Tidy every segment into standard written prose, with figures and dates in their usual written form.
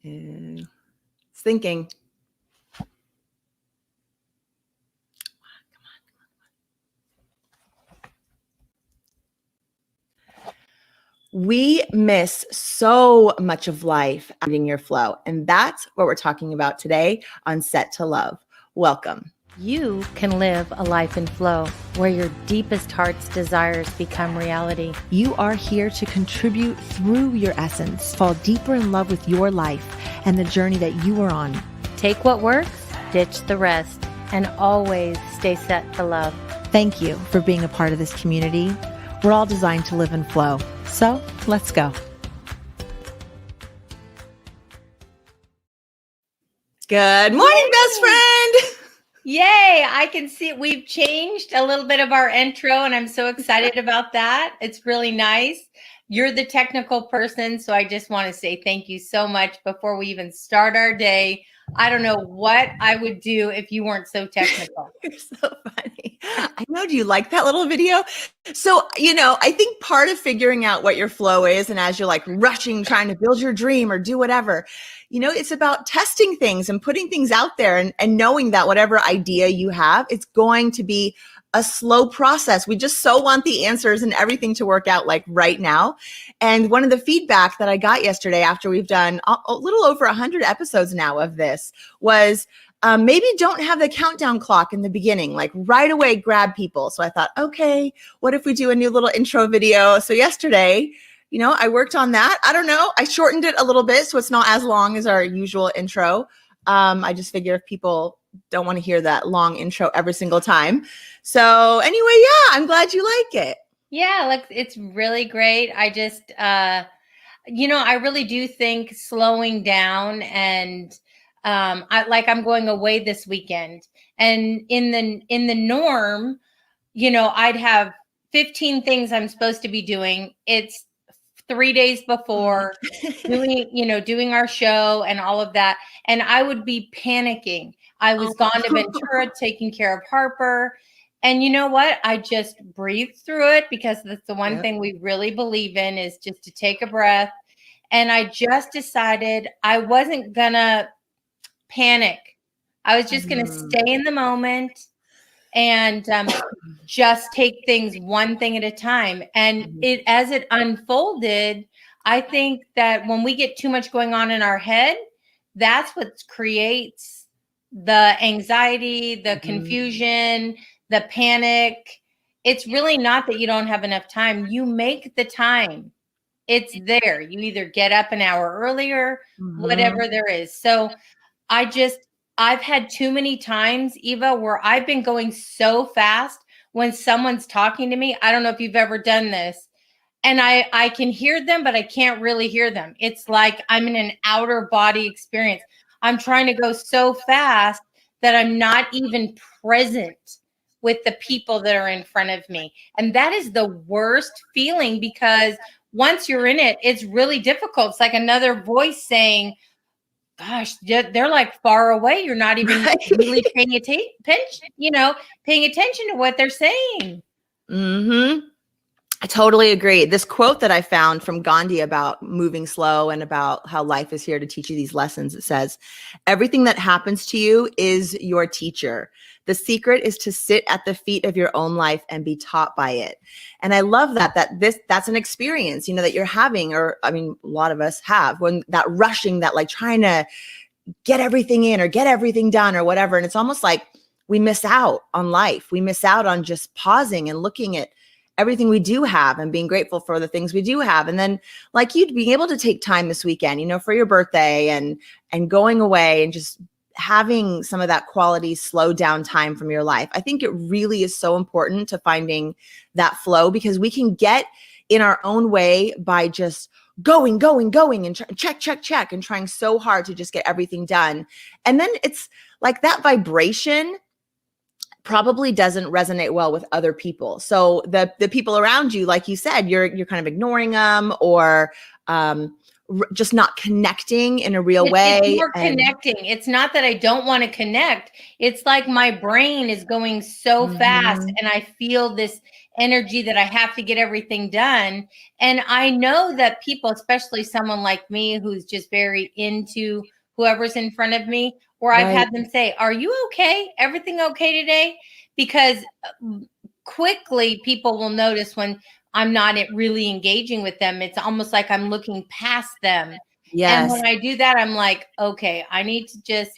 It's thinking. We miss so much of life finding your flow. And that's what we're talking about today on Set to Love. Welcome. You can live a life in flow where your deepest heart's desires become reality. You are here to contribute through your essence, fall deeper in love with your life and the journey that you are on. Take what works, ditch the rest, and always stay set to love. Thank you for being a part of this community. We're all designed to live in flow. So let's go. Good morning, best friend. Yay. I can see we've changed a little bit of our intro, and I'm so excited about that. It's really nice. You're the technical person, so I just want to say thank you so much before we even start our day. I don't know what I would do if you weren't so technical. You're so funny. I know. Do you like that little video? So, I think part of figuring out what your flow is, and as you're like rushing, trying to build your dream or do whatever, it's about testing things and putting things out there and knowing that whatever idea you have, it's going to be a slow process. We just so want the answers and everything to work out like right now. And one of the feedback that I got yesterday after we've done a little over 100 episodes now of this was maybe don't have the countdown clock in the beginning, like right away grab people. So I thought, okay, what if we do a new little intro video? So yesterday, I worked on that. I don't know. I shortened it a little bit so it's not as long as our usual intro. I just figure if people don't want to hear that long intro every single time. So anyway, yeah, I'm glad you like it. Yeah, it's really great. I just, I really do think slowing down and I'm going away this weekend, and in the norm, I'd have 15 things I'm supposed to be doing. It's 3 days before doing our show and all of that. And I would be panicking. I was gone to Ventura taking care of Harper. And you know what? I just breathed through it, because that's the one thing we really believe in, is just to take a breath. And I just decided I wasn't gonna panic. I was just going to stay in the moment and just take things one thing at a time. And as it unfolded, I think that when we get too much going on in our head, that's what creates the anxiety, the confusion, the panic. It's really not that you don't have enough time. You make the time. It's there. You either get up an hour earlier, whatever there is. So I've had too many times, Eva, where I've been going so fast when someone's talking to me. I don't know if you've ever done this. And I can hear them, but I can't really hear them. It's like I'm in an outer body experience. I'm trying to go so fast that I'm not even present with the people that are in front of me. And that is the worst feeling, because once you're in it, it's really difficult. It's like another voice saying, gosh, they're like far away. You're not even really paying attention to what they're saying. I totally agree. This quote that I found from Gandhi about moving slow and about how life is here to teach you these lessons, it says, everything that happens to you is your teacher. The secret is to sit at the feet of your own life and be taught by it. And I love that's an experience, that you're having, or a lot of us have, when that rushing, that like trying to get everything in or get everything done or whatever. And it's almost like we miss out on life. We miss out on just pausing and looking at everything we do have and being grateful for the things we do have. And then like you being able to take time this weekend, for your birthday and going away and just having some of that quality slow down time from your life. I think it really is so important to finding that flow, because we can get in our own way by just going and check and trying so hard to just get everything done. And then it's like that vibration probably doesn't resonate well with other people. So the people around you, like you said, you're kind of ignoring them or just not connecting in a real way. It's more connecting. It's not that I don't want to connect. It's like my brain is going so fast and I feel this energy that I have to get everything done. And I know that people, especially someone like me who's just very into whoever's in front of me, where I've Right. had them say, "Are you okay? Everything okay today?" Because quickly people will notice when I'm not really engaging with them. It's almost like I'm looking past them. And Yes. when I do that, I'm like, okay, I need to just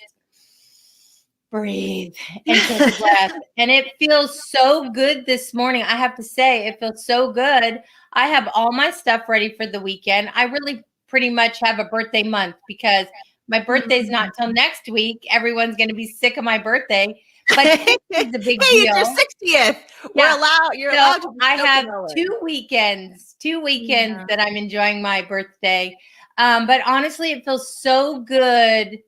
breathe and take a breath. And it feels so good this morning. I have to say, it feels so good. I have all my stuff ready for the weekend. I really pretty much have a birthday month because my birthday's not till next week. Everyone's going to be sick of my birthday, but it's a big Hey, deal. it's your 60th. You're So allowed to I have early. two weekends that I'm enjoying my birthday. But honestly, it feels so good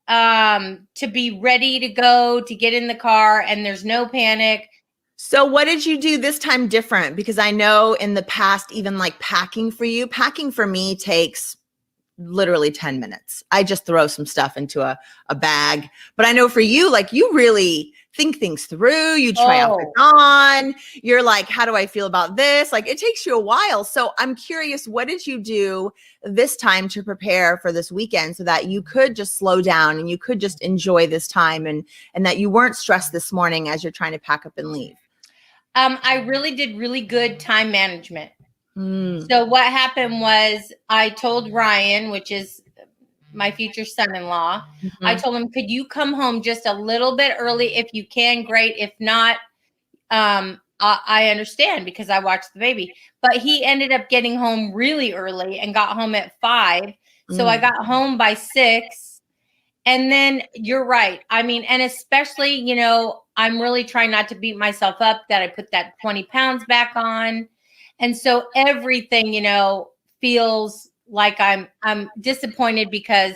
to be ready to go, to get in the car, and there's no panic. So what did you do this time different? Because I know in the past, even like packing for me takes literally 10 minutes. I just throw some stuff into a bag. But I know for you, like you really think things through. You try outfits on. You're like, how do I feel about this? Like it takes you a while. So I'm curious, what did you do this time to prepare for this weekend so that you could just slow down and you could just enjoy this time and that you weren't stressed this morning as you're trying to pack up and leave? I really did really good time management. So what happened was I told Ryan, which is my future son-in-law, I told him, could you come home just a little bit early? If you can, great. If not, I understand because I watched the baby. But he ended up getting home really early and got home at 5. So I got home by 6. And then you're right. I mean, and especially, you know, I'm really trying not to beat myself up that I put that 20 pounds back on. And so everything, you know, feels like I'm disappointed because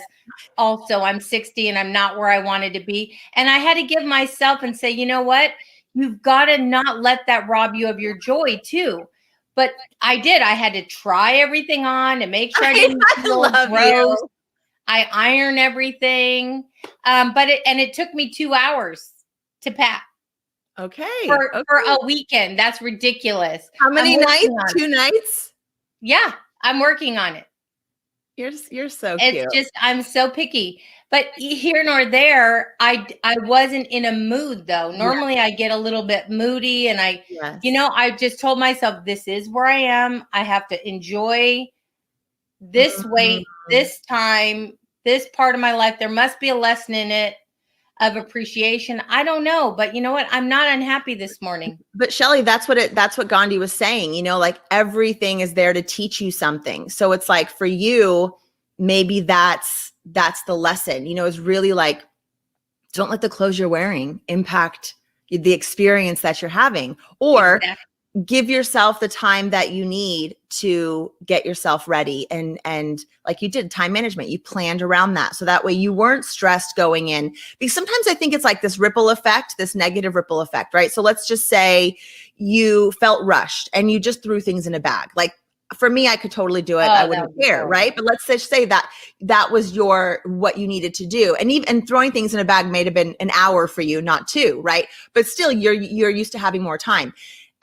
also I'm 60 and I'm not where I wanted to be. And I had to give myself and say, you know what? You've got to not let that rob you of your joy too. But I did. I had to try everything on and make sure I didn't feel gross. I iron everything. But it took me 2 hours to pack. Okay. For a weekend. That's ridiculous. How many nights? 2 nights? Yeah, I'm working on it. You're so cute. It's just I'm so picky. But here nor there, I wasn't in a mood though. Normally I get a little bit moody and you know, I just told myself this is where I am. I have to enjoy this weight, this time, this part of my life. There must be a lesson in it of appreciation. I don't know, but you know what? I'm not unhappy this morning. But Shelley, that's what Gandhi was saying, you know, like everything is there to teach you something. So it's like for you, maybe that's the lesson, you know, is really like, don't let the clothes you're wearing impact the experience that you're having, or give yourself the time that you need to get yourself ready. And like you did, time management, you planned around that. So that way you weren't stressed going in. Because sometimes I think it's like this ripple effect, this negative ripple effect, right? So let's just say you felt rushed and you just threw things in a bag. Like for me, I could totally do it. I wouldn't care, right? But let's just say that was what you needed to do. And throwing things in a bag may have been an hour for you, not 2, right? But still you're used to having more time.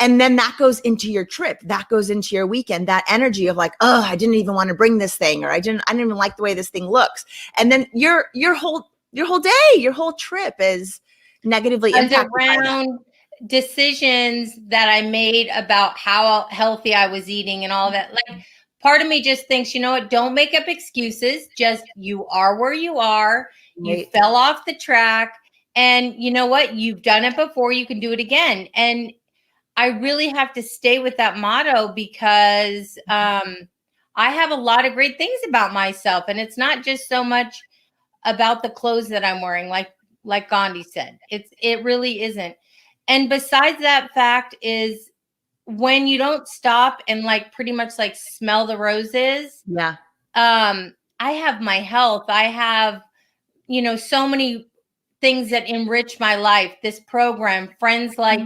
And then that goes into your trip. That goes into your weekend, that energy of like, oh, I didn't even want to bring this thing, or I didn't even like the way this thing looks. And then your whole day, your whole trip is negatively impacted around decisions that I made about how healthy I was eating and all that. Like part of me just thinks, you know what, don't make up excuses. Just you are where you are. Right. You fell off the track. And you know what? You've done it before. You can do it again. And I really have to stay with that motto because I have a lot of great things about myself. And it's not just so much about the clothes that I'm wearing, like Gandhi said. It really isn't. And besides that fact is when you don't stop and like pretty much like smell the roses. Yeah. I have my health. I have, you know, so many things that enrich my life. This program, friends like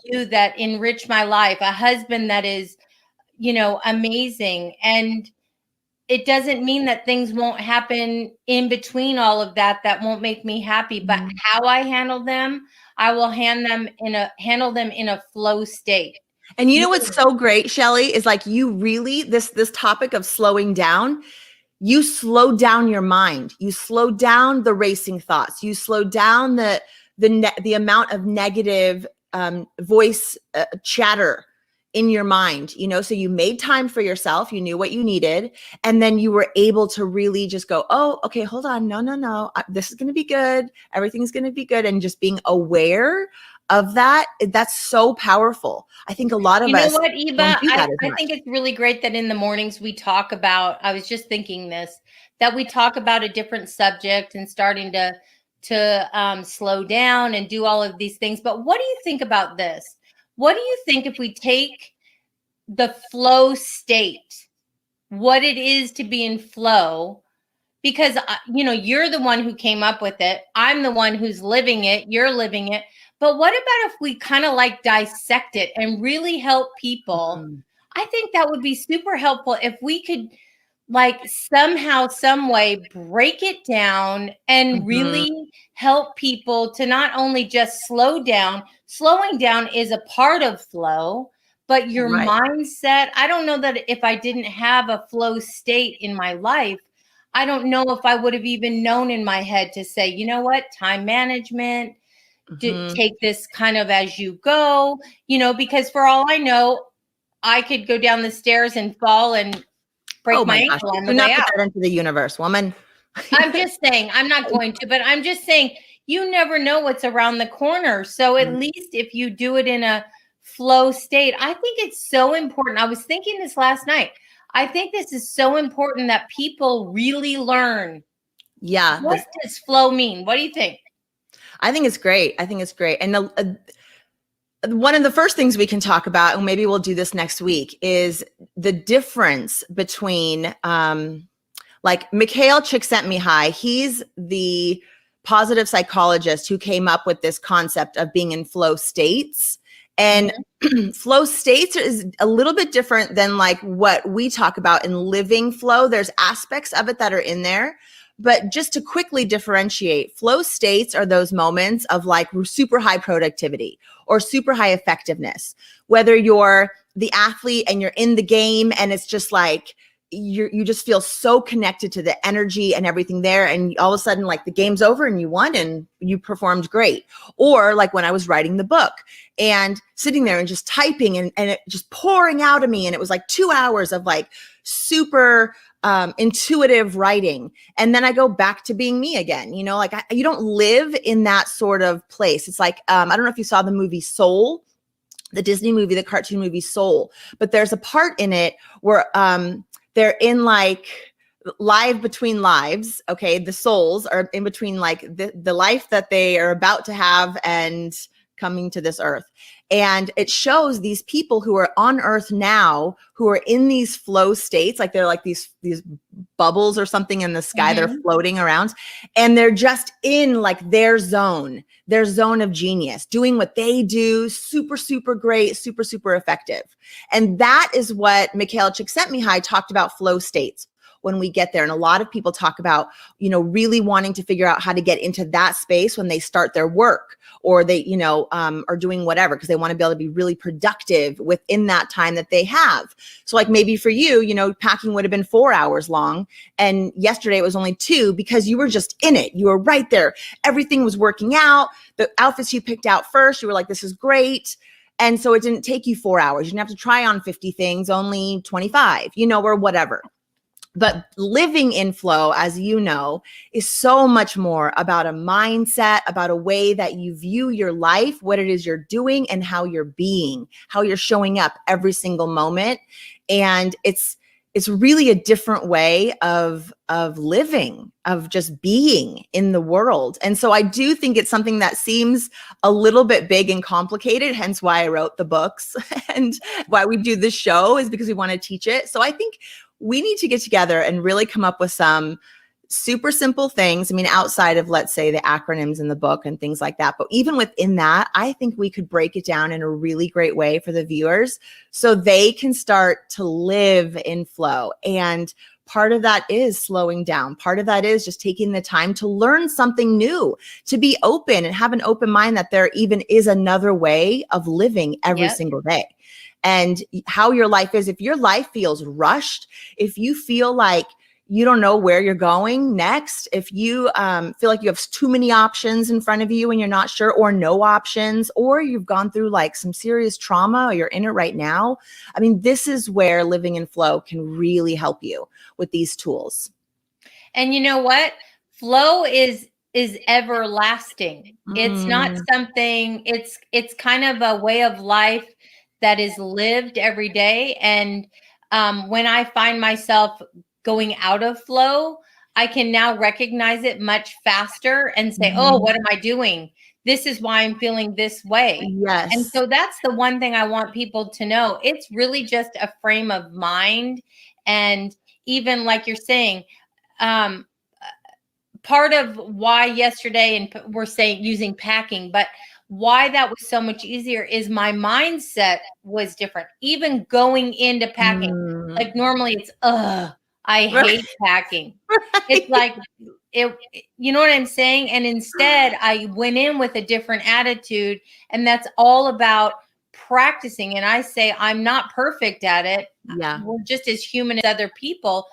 you that enrich my life, a husband that is, you know, amazing. And it doesn't mean that things won't happen in between all of that won't make me happy. But how I handle them, I will handle them in a flow state. And you know what's so great, Shelley, is like you really, this topic of slowing down, you slow down your mind. You slow down the racing thoughts. You slow down the amount of negative voice chatter in your mind, so you made time for yourself. You knew what you needed. And then you were able to really just go, oh, okay, hold on. No. This is going to be good. Everything's going to be good. And just being aware of that, that's so powerful. I think a lot of us, what, Eva, don't do that I think it's really great that in the mornings we talk about, I was just thinking this, that we talk about a different subject and starting to slow down and do all of these things. But what do you think about this? What do you think if we take the flow state, what it is to be in flow? Because, you're the one who came up with it. I'm the one who's living it. You're living it. But what about if we kind of like dissect it and really help people? Mm-hmm. I think that would be super helpful if we could like somehow, some way break it down and really help people to not only just slow down. Slowing down is a part of flow, but your mindset, I don't know that if I didn't have a flow state in my life, I don't know if I would have even known in my head to say, you know what, time management, take this kind of as you go, because for all I know, I could go down the stairs and fall and break my ankle on the way out. Put that into the universe, woman. I'm just saying, I'm not going to, but I'm just saying, you never know what's around the corner. So at least if you do it in a flow state, I think it's so important. I was thinking this last night. I think this is so important that people really learn. Yeah. What does flow mean? What do you think? I think it's great. And one of the first things we can talk about, and maybe we'll do this next week, is the difference between like Mikhail Csikszentmihalyi. He's the positive psychologist who came up with this concept of being in flow states. And flow states is a little bit different than like what we talk about in living flow. There's aspects of it that are in there. But just to quickly differentiate, flow states are those moments of like super high productivity or super high effectiveness, whether you're the athlete and you're in the game and it's just like, you just feel so connected to the energy and everything there. And all of a sudden, like the game's over and you won and you performed great. Or like when I was writing the book and sitting there and just typing and it just pouring out of me. And it was like 2 hours of like super intuitive writing. And then I go back to being me again, like you don't live in that sort of place. It's like, I don't know if you saw the movie Soul, the Disney movie, the cartoon movie Soul, but there's a part in it where they're in like live between lives. Okay. The souls are in between like the life that they are about to have and coming to this earth. And it shows these people who are on earth now, who are in these flow states, like they're like these bubbles or something in the sky, they're floating around and they're just in like their zone of genius, doing what they do, super, super great, super, super effective. And that is what Mikhail Csikszentmihalyi talked about flow states when we get there. And a lot of people talk about, really wanting to figure out how to get into that space when they start their work or they, are doing whatever, because they want to be able to be really productive within that time that they have. So like maybe for you, packing would have been 4 hours long. And yesterday it was only 2 because you were just in it. You were right there. Everything was working out. The outfits you picked out first, you were like, this is great. And so it didn't take you 4 hours. You didn't have to try on 50 things, only 25, or whatever. But living in flow, as you know, is so much more about a mindset, about a way that you view your life, what it is you're doing, and how you're being, how you're showing up every single moment. And it's really a different way of living, of just being in the world. And so I do think it's something that seems a little bit big and complicated, hence why I wrote the books and why we do this show is because we want to teach it. So I think we need to get together and really come up with some super simple things. I mean, outside of, let's say, the acronyms in the book and things like that. But even within that, I think we could break it down in a really great way for the viewers so they can start to live in flow. And part of that is slowing down. Part of that is just taking the time to learn something new, to be open and have an open mind that there even is another way of living every single day. and how your life is. If your life feels rushed, if you feel like you don't know where you're going next, if you feel like you have too many options in front of you and you're not sure, or no options, or you've gone through like some serious trauma or you're in it right now, I mean, this is where living in flow can really help you with these tools. And you know what? Flow is everlasting. It's not something, it's kind of a way of life that is lived every day. And when I find myself going out of flow, I can now recognize it much faster and say, oh, what am I doing? This is why I'm feeling this way. Yes. And so that's the one thing I want people to know. It's really just a frame of mind. And even like you're saying, part of why yesterday, and we're saying using packing, but why that was so much easier is my mindset was different. Even going into packing, like normally it's, I hate packing. It's like, you know what I'm saying? And instead I went in with a different attitude, and that's all about practicing. And I say, I'm not perfect at it. Yeah. We're just as human as other people.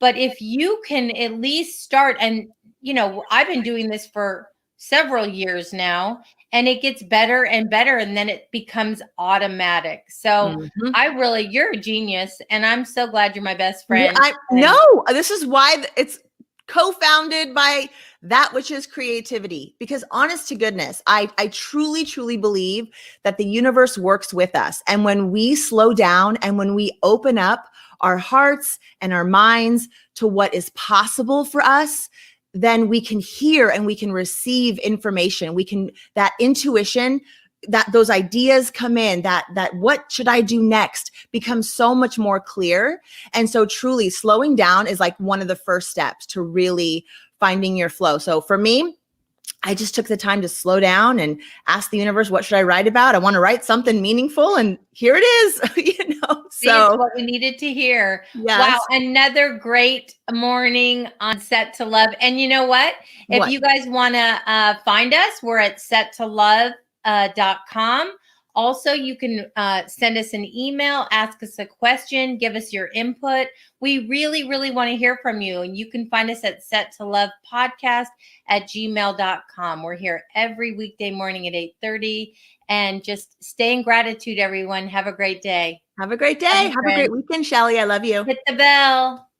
But if you can at least start, and you know, I've been doing this for several years now, and it gets better and better, and then it becomes automatic. So you're a genius, and I'm so glad you're my best friend. No, this is why it's co-founded by that which is creativity, because honest to goodness, I truly, truly believe that the universe works with us. And when we slow down and when we open up our hearts and our minds to what is possible for us, then we can hear and we can receive information. We can, that intuition, that those ideas come in, that what should I do next becomes so much more clear. And so truly slowing down is like one of the first steps to really finding your flow. So for me, I just took the time to slow down and ask the universe, what should I write about? I want to write something meaningful, and here it is. So it's what we needed to hear. Yes. Wow. Another great morning on Set to Love. And you know what? If you guys want to find us, we're at settolove.com. Also, you can send us an email, ask us a question, give us your input. We really, really want to hear from you. And you can find us at settolovepodcast@gmail.com. We're here every weekday morning at 8:30. And just stay in gratitude, everyone. Have a great day. Have a great day. Have a great weekend, Shelley. I love you. Hit the bell.